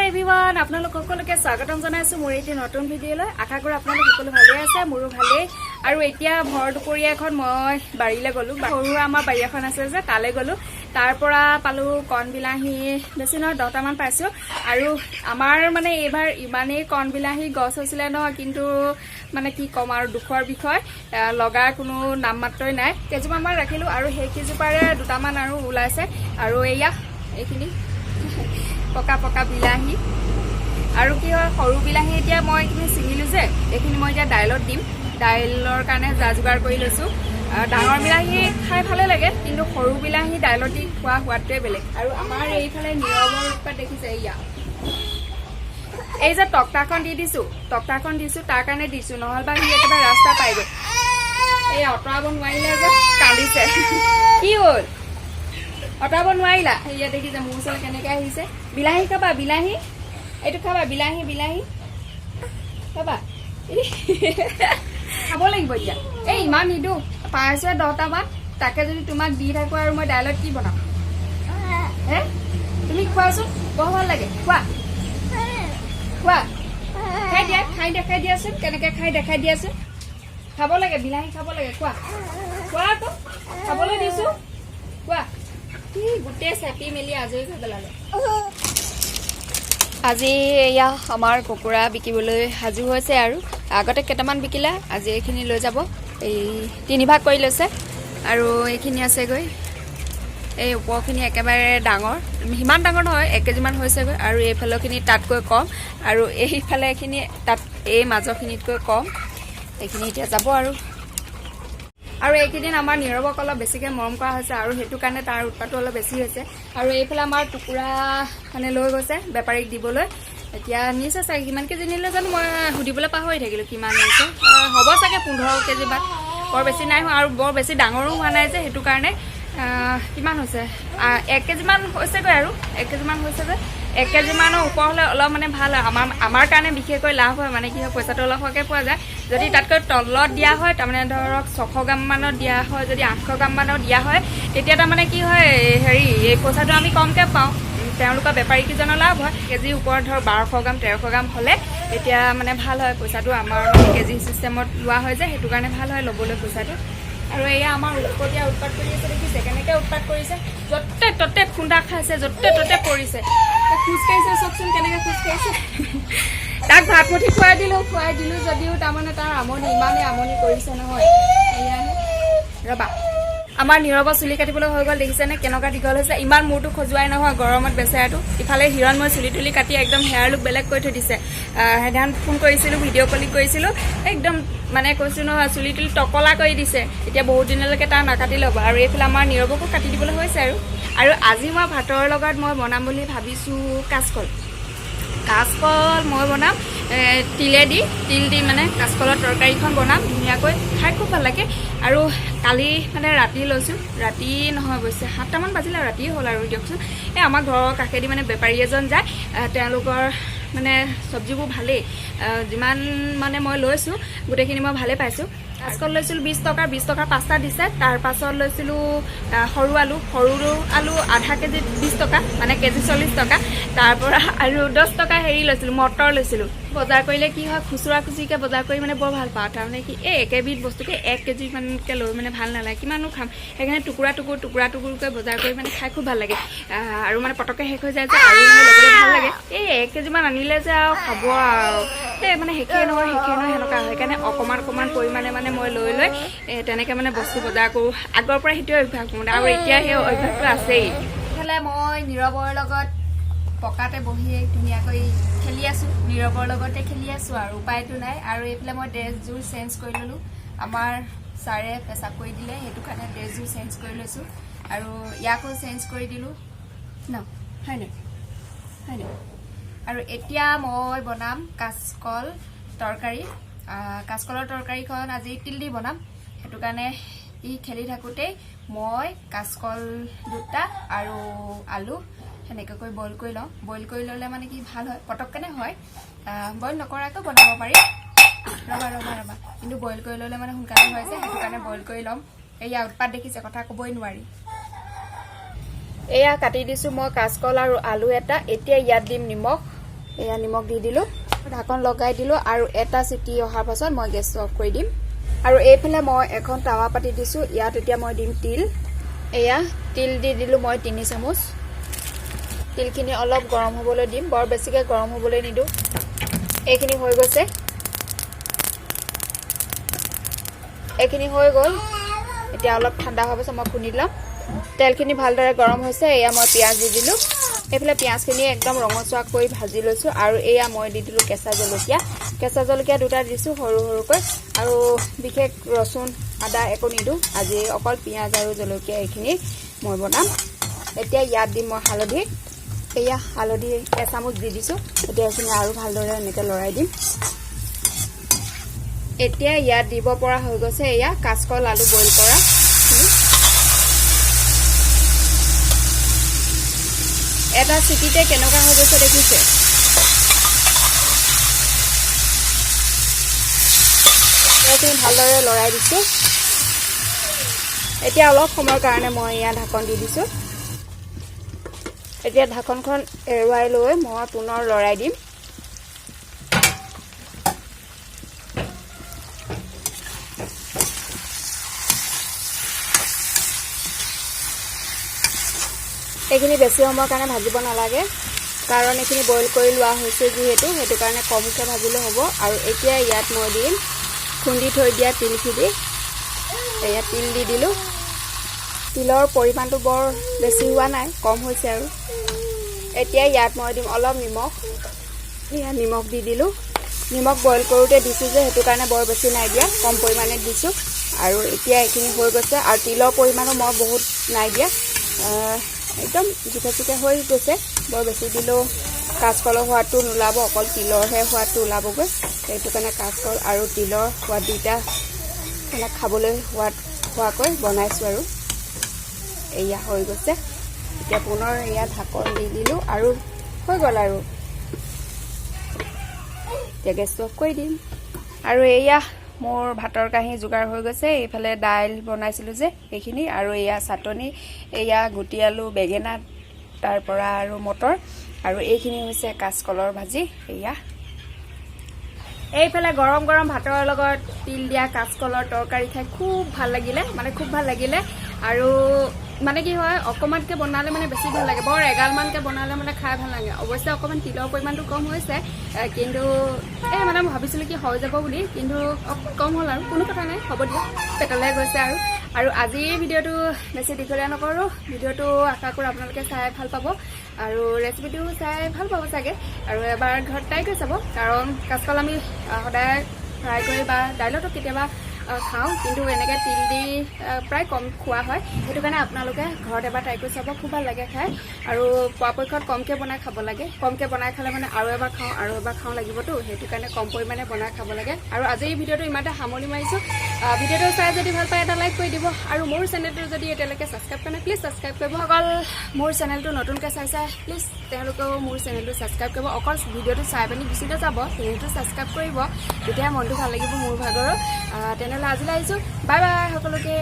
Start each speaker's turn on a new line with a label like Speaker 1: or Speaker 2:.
Speaker 1: Everyone আপোনালোক সকলোকে স্বাগতম জনাইছো মোৰ এই নতুন ভিডিঅ'লৈ আশা কৰো আপোনালোক সকলো ভালে আছে মোৰো ভালেই আৰু এতিয়া ভৰ দুপৰীয়া এখন মই বাৰীলে গলো সৰু আমাৰ বাৰী এখন আছে যে তালে গলো তাৰ পৰা পালো কণ বিলাহী বেছি নহয় 10টা মান পাইছো আৰু আমাৰ মানে এবাৰ ইমানেই কণ বিলাহী গছ হৈছিলে নহয় কিন্তু মানে কি কম আৰু দুখৰ বিষয় লগাৰ কোনো নাম মাত্ৰই নাই কেজুমান মান ৰাখিলো আৰু সেই কেজুপাৰে দুটামান আৰু ওলাইছে আৰু এয়া এইখিনি পকা পকা বিলাহী আৰু কি হয় সৰু বিলাহী এতিয়া মই এইখিনি ছিঙিলো যে এইখিনি মই এতিয়া দাইলত দিম দাইলৰ কাৰণে যা যোগাৰ কৰি লৈছো ডাঙৰ বিলাহী খাই ভালে লাগে কিন্তু সৰু বিলাহী দাইলত দি খোৱা সোৱাদটোৱে বেলেগ আৰু আমাৰ এইফালে নিৰৱৰ উৎপাত দেখিছে এয়া এই যে টকটাখন দিছো তাৰ কাৰণে দিছো নহলবা সি একেবাৰে ৰাস্তা পাইগৈ এই অঁতৰাব নোৱাৰিলে যে কান্দিছে কি হ'ল অঁতৰাব নোৱাৰিলা সেয়া দেখিছে মোৰ ওচৰলৈ কেনেকৈ আহিছে বিলাহী খাবা বিলাহী এইটো খাবা বিলাহী বিলাহী খাবা খাব লাগিব এতিয়া এই ইমান নিদিওঁ পাইছো 10টা মান তাকে যদি তোমাক দি থাকো আৰু মই দাইলত কি বনাম হে তুমি খোৱাচোন বৰ ভাল লাগে খোৱা খোৱা খাই দেখাই দিয়াচোন কেনেকৈ খাই দেখাই দিয়াচোন খাব লাগে বিলাহী খাব লাগে খোৱা খোৱা আকৌ খাবলৈ দিছো খোৱা গোটেই চেপি মেলি আজৰি হৈ পেলালে আজি এয়া আমাৰ কুকুৰা বিকিবলৈ সাজু হৈছে আৰু আগতে কেইটামান বিকিলে আজি এইখিনি লৈ যাব এই 3 ভাগ কৰি লৈছে আৰু এইখিনি আছেগৈ এই ওপৰখিনি একেবাৰে ডাঙৰ সিমান ডাঙৰ নহয় 1 কেজিমান হৈছেগৈ আৰু এইফালৰখিনি তাতকৈ কম আৰু এইফালে এইখিনি তাত এই মাজৰখিনিতকৈ কম এইখিনি এতিয়া যাব আৰু এইকেইদিন আমাৰ নীৰৱক অলপ বেছিকৈ মৰম কৰা হৈছে আৰু সেইটো কাৰণে তাৰ উৎপাতটো অলপ বেছি হৈছে আৰু এইফালে আমাৰ কুকুৰা মানে লৈ গৈছে বেপাৰীক দিবলৈ এতিয়া নিছে চাগে কিমান কেজি নিলে জানো মই সুধিবলৈ পাহৰি থাকিলোঁ কিমান নিছে হ'ব চাগে 15 কেজি মান বৰ বেছি নাই হোৱা আৰু বৰ বেছি ডাঙৰো হোৱা নাই যে সেইটো কাৰণে কিমান হৈছে 1 কেজিমান হৈছেগৈ আৰু 1 কেজিমান হৈছেগৈ 1 কেজিমানৰ ওপৰ হ'লে অলপ মানে ভাল হয় আমাৰ কাৰণে বিশেষকৈ লাভ হয় মানে কি হয় পইচাটো অলপ সৰহকৈ পোৱা যায় যদি তাতকৈ তলত দিয়া হয় তাৰমানে ধৰক 600 গ্ৰাম মানত দিয়া হয় যদি 800 গ্ৰাম মানত দিয়া হয় তেতিয়া তাৰমানে কি হয় হেৰি এই পইচাটো আমি কমকৈ পাওঁ তেওঁলোকৰ বেপাৰীকেইজনৰ লাভ হয় কেজিৰ ওপৰত ধৰক 1200 গ্ৰাম 1300 গ্ৰাম হ'লে তেতিয়া মানে ভাল হয় পইচাটো আমাৰ কেজি চিষ্টেমত লোৱা হয় যে সেইটো কাৰণে ভাল হয় ল'বলৈ পইচাটো আৰু এয়া আমাৰ উৎপতীয়া উৎপাত কৰি আছে দেখিছে কেনেকৈ উৎপাত কৰিছে য'তে ত'তে খুন্দা খাইছে য'তে ত'তে পৰিছে খোজকাঢ়িছে চাওকচোন কেনেকৈ খোজকাঢ়িছে তাক ভাত মুঠি খুৱাই দিলোঁ যদিও তাৰমানে তাৰ ইমানেই আমনি কৰিছে নহয় এয়াহে ৰ'বা আমাৰ নীৰৱৰ চুলি কাটিবলৈ হৈ গ'ল দেখিছেনে কেনেকুৱা দীঘল হৈছে ইমান মূৰটো খজুৱাই নহয় গৰমত বেচেৰাটো ইফালে হিৰণ মই চুলি তুলি কাটি একদম হেয়াৰ লুক বেলেগ কৰি থৈ দিছে সেইদিনাখন ফোন কৰিছিলোঁ ভিডিঅ' কলিং কৰিছিলোঁ একদম মানে কৈছোঁ নহয় চুলি তুলি টকলা কৰি দিছে এতিয়া বহুত দিনলৈকে তাৰ নাকাটি ল'ব আৰু এইফালে আমাৰ নীৰৱকো কাটি দিবলৈ হৈছে আৰু আজি মই ভাতৰ লগত মই বনাম বুলি ভাবিছোঁ কাচকল মই বনাম তিল দি মানে কাচকলৰ তৰকাৰীখন বনাম ধুনীয়াকৈ খাই খুব ভাল লাগে আৰু কালি মানে ৰাতি লৈছোঁ ৰাতি নহয় অৱশ্যে 7টামান বাজিলে ৰাতিয়ে হ'ল আৰু দিয়কচোন এই আমাৰ ঘৰৰ কাষেদি মানে বেপাৰী এজন যায় তেওঁলোকৰ মানে চব্জিবোৰ ভালেই যিমান মানে মই লৈছোঁ গোটেইখিনি মই ভালেই পাইছোঁ কাচকল লৈছিলোঁ 20 টকাৰ 5টা দিছে তাৰপাছত লৈছিলোঁ সৰু আলু আধা কেজি 20 টকা মানে কেজি 40 টকা তাৰপৰা আৰু 10 টকা হেৰি লৈছিলোঁ মটৰ লৈছিলোঁ বজাৰ কৰিলে কি হয় খুচুৰা খুচুৰিকৈ বজাৰ কৰি মানে বৰ ভাল পাওঁ তাৰমানে কি এই একেবিধ বস্তুকে 1 কেজি মানকৈ লৈ মানে ভাল নালাগে কিমানো খাম সেইকাৰণে টুকুৰা টুকুৰকৈ বজাৰ কৰি মানে খাই খুব ভাল লাগে আৰু মানে পটককৈ শেষ হৈ যায় যে আৰু মানে ল'বলৈ ভাল লাগে এই 1 কেজিমান আনিলে যে আৰু খাব আৰু এই মানে শেষেই নহয় সেনেকুৱা হয় সেইকাৰণে অকণমান পৰিমাণে মানে মই লৈ তেনেকৈ মানে বস্তু বজাৰ কৰোঁ আগৰ পৰা সেইটোৱে অভ্যাস মানে আৰু এতিয়া সেই অভ্যাসটো আছেই ইফালে মই নীৰৱৰ লগত পকাতে বহি ধুনীয়াকৈ খেলি আছোঁ নীৰৱৰ লগতে খেলি আছোঁ আৰু উপায়টো নাই আৰু এইফালে মই ড্ৰেছযোৰ চেঞ্জ কৰি ল'লোঁ আমাৰ ছাৰে পেচাব কৰি দিলে সেইটো কাৰণে ড্ৰেছযোৰ চেঞ্জ কৰি লৈছোঁ আৰু ইয়াকো চেঞ্জ কৰি দিলোঁ হয়নে আৰু এতিয়া মই বনাম কাচকল তৰকাৰী কাচকলৰ তৰকাৰীখন আজি তিল দি বনাম সেইটো কাৰণে খেলি থাকোঁতেই মই কাচকল 2টা আৰু আলু সেনেকৈ বইল কৰি লওঁ বইল কৰি ল'লে মানে কি ভাল হয় পটককেনে হয় বইল নকৰাকৈ বনাব পাৰি ৰবা কিন্তু বইল কৰি ল'লে মানে সোনকালে হয় যে সেইটো কাৰণে বইল কৰি ল'ম এয়া উৎপাত দেখিছে কথা ক'বই নোৱাৰি এয়া কাটি দিছোঁ মই কাচকল আৰু আলু এটা এতিয়া ইয়াত দিম নিমখ এয়া নিমখ দি দিলোঁ, ঢাকন লগাই দিলোঁ আৰু এটা চিটি অহাৰ পাছত মই গেছটো অফ কৰি দিম। আৰু এইফালে মই এখন টাৱা পাতি দিছোঁ। ইয়াত এতিয়া মই দিম তিল। এয়া তিল দি দিলোঁ মই 3 চামুচ। তিলখিনি অলপ গৰম হ'বলৈ দিম, বৰ বেছিকৈ গৰম হ'বলৈ নিদিওঁ। এইখিনি হৈ গৈছে, এইখিনি হৈ গ'ল। এতিয়া অলপ ঠাণ্ডা হোৱাৰ পাছত মই খুন্দি ল'ম। তেলখিনি ভালদৰে গৰম হৈছে। এয়া মই পিঁয়াজ দি দিলোঁ। এইফালে পিঁয়াজখিনি একদম ৰঙচুৱা কৰি ভাজি লৈছোঁ। আৰু এয়া মই দি দিলোঁ কেঁচা জলকীয়া। কেঁচা জলকীয়া 2টা দিছোঁ সৰু সৰুকৈ। আৰু বিশেষ ৰচুন আদা একো নিদিওঁ, আজি অকল পিঁয়াজ আৰু জলকীয়া এইখিনি মই বনাম। এতিয়া ইয়াত দিম মই হালধি। এয়া হালধি 1 চামুচ দি দিছোঁ। এতিয়া এইখিনি আৰু ভালদৰে এনেকৈ লৰাই দিম। এতিয়া ইয়াত দিব পৰা হৈ গৈছে এয়া কাচকল আলু বইল কৰা। এটা চিটিতে কেনেকুৱা হৈ গৈছে দেখিছে। এইখিনি ভালদৰে লৰাই দিছোঁ। এতিয়া অলপ সময়ৰ কাৰণে মই ইয়াত ঢাকন দি দিছোঁ। এতিয়া ঢাকনখন এৰুৱাই লৈ মই পুনৰ লৰাই দিম। এইখিনি বেছি সময়ৰ কাৰণে ভাজিব নালাগে, কাৰণ এইখিনি বইল কৰি লোৱা হৈছে যিহেতু, সেইটো কাৰণে কমকৈ ভাজিলে হ'ব। আৰু এতিয়া ইয়াত মই দিম খুন্দি থৈ দিয়া তিলখিনি। এয়া তিল দি দিলোঁ। তিলৰ পৰিমাণটো বৰ বেছি হোৱা নাই, কম হৈছে আৰু। এতিয়া ইয়াত মই দিম অলপ নিমখ। এয়া নিমখ দি দিলোঁ। নিমখ বইল কৰোঁতে দিছোঁ যে, সেইটো কাৰণে বৰ বেছি নাই দিয়া, কম পৰিমাণে দিছোঁ। আৰু এতিয়া এইখিনি হৈ গৈছে। আৰু তিলৰ পৰিমাণো মই বহুত নাই দিয়া, একদম জোখে জোখে হৈ গৈছে। বৰ বেছি দিলেও কাচকলৰ সোৱাদটো নোলাব, অকল তিলৰহে সোৱাদটো ওলাবগৈ। সেইটো কাৰণে কাচকল আৰু তিলৰ সোৱাদ দুইটা মানে খাবলৈ সোৱাদ হোৱাকৈ বনাইছোঁ আৰু। এয়া হৈ গৈছে। এতিয়া পুনৰ এয়া ঢাকন দি দিলোঁ আৰু হৈ গ'ল আৰু। এতিয়া গেছটো অফ কৰি দিম। আৰু এয়া মোৰ ভাতৰ কাঁহী যোগাৰ হৈ গৈছে। এইফালে দাইল বনাইছিলোঁ যে সেইখিনি, আৰু এয়া চাটনি, এয়া গুটি আলু, বেঙেনা, তাৰপৰা আৰু মটৰ, আৰু এইখিনি হৈছে কাচকলৰ ভাজি। এয়া এইফালে গৰম গৰম ভাতৰ লগত তিল দিয়া কাচকলৰ তৰকাৰী খাই খুব ভাল লাগিলে, মানে খুব ভাল লাগিলে। আৰু মানে কি হয়, অকণমানকৈ বনালে মানে বেছি ভাল লাগে, বৰ এগালমানকৈ বনালে মানে খাই ভাল লাগে। অৱশ্যে অকণমান তিলৰ পৰিমাণটো কম হৈছে, কিন্তু মানে মই ভাবিছিলোঁ কি হৈ যাব বুলি, কিন্তু কম হ'ল আৰু কোনো কথা নাই, হ'ব দিয়ক, পেটলৈ গৈছে আৰু। আৰু আজিৰ ভিডিঅ'টো বেছি দীঘলীয়া নকৰোঁ। ভিডিঅ'টো আশা কৰোঁ আপোনালোকে চাই ভাল পাব, আৰু ৰেচিপিটো চাই ভাল পাব চাগে। আৰু এবাৰ ঘৰত ট্ৰাই কৰি চাব, কাৰণ কাচকল আমি সদায় ফ্ৰাই কৰি বা দাইলতো কেতিয়াবা খাওঁ, কিন্তু এনেকৈ তিল দি প্ৰায় কম খোৱা হয়। সেইটো কাৰণে আপোনালোকে ঘৰত এবাৰ ট্ৰাই কৰি চাব, খুব ভাল লাগে খাই। আৰু পৰাপক্ষত কমকৈ বনাই খাব লাগে। কমকৈ বনাই খালে মানে আৰু এবাৰ খাওঁ লাগিবতো, সেইটো কাৰণে কম পৰিমাণে বনাই খাব লাগে। আৰু আজিৰ ভিডিঅ'টো ইমানতে সামৰণি মাৰিছোঁ। ভিডিঅ'টো চাই যদি ভাল পায় এটা লাইক কৰি দিব, আৰু মোৰ চেনেলটো যদি এতিয়ালৈকে ছাবস্ক্ৰাইব কৰা নাই প্লিজ ছাবস্ক্ৰাইব কৰিব। অকল মোৰ চেনেলটো নতুনকৈ চাইছে প্লিজ তেওঁলোকেও মোৰ চেনেলটো ছাবস্ক্ৰাইব কৰিব। অকল ভিডিঅ'টো চাই পিনি গুচি নাযাব, চেনেলটো ছাবস্ক্ৰাইব কৰিব, তেতিয়াহে মনটো ভাল লাগিব মোৰ ভাগৰো। তেনেহ'লে আজিলৈ আহিছোঁ, বাই বাই সকলোকে।